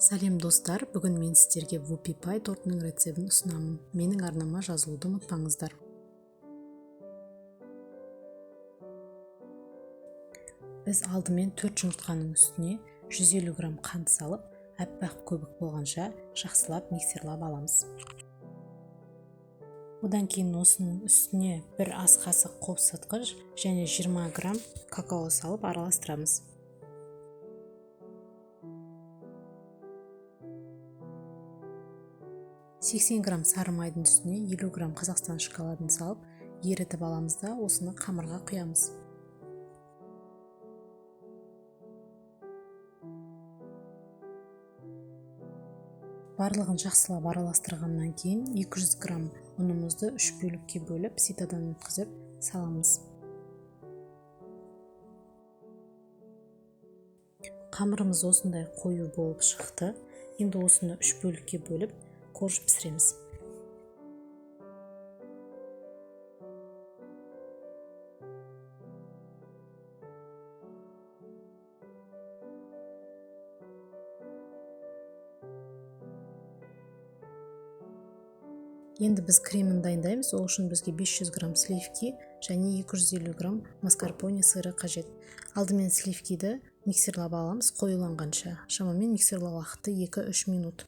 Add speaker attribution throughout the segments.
Speaker 1: Сәлем достар, бүгін мен сіздерге Whoopie Pie тортының рецебін ұсынамын. Менің арнама жазылуды ұмытпаңыздар. Біз алдымен 4 жұмыртқаның үстіне 150 грамм қант салып, әппақ көбік болғанша жақсылап миксерлап аламыз. Одан кейін осының үстіне 1 ас қасық қопсытқыш және 20 грамм какао салып араластырамыз. Сексен грамм сары майдың үстіне 50 грамм Қазақстан шоколадын салып, ерітіп аламыз да осыны қамырға құямыз. Барлығын жақсылап араластырғаннан кейін 200 грамм ұнымызды 3 бөлікке бөліп, ситадан өткізіп саламыз. Қамырымыз осындай қою болып шықты. Енді осыны 3 бөлікке бөліп, корж пісіреміз. Енді біз кремін дайындаймыз. Ол үшін бізге 500 грамм сливки және 250 грамм маскарпоне сыры қажет. Алдымен сливкиді миксерлап аламыз қоюланғанша. Шамамен миксерлау уақыты 2-3 минут.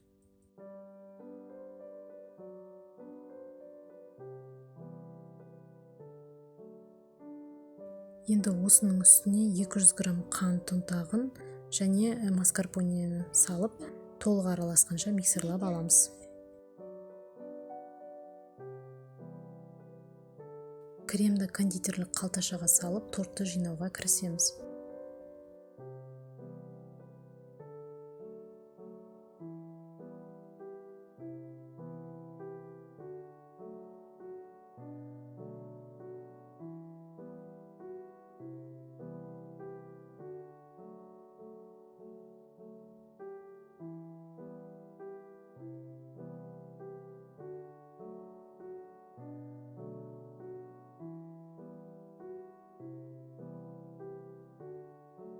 Speaker 1: Енді осының үстіне 200 грамм қант ұнтағын және маскарпонені салып, толық араласқанша миксерлап аламыз. Кремді кондитерлік қалташаға салып, тортты жинауға кірісеміз.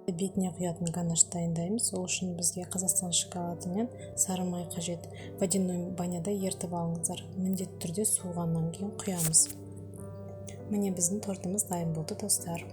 Speaker 1: Бетіне құятын ганаш дайындаймыз. Ол үшін бізге Қазақстан шоколады мен сары май қажет. Водяной баняда ертіп алыңыздар. Міндетті түрде суығаннан кейін құямыз. Міне біздің тортымыз дайын болды достар.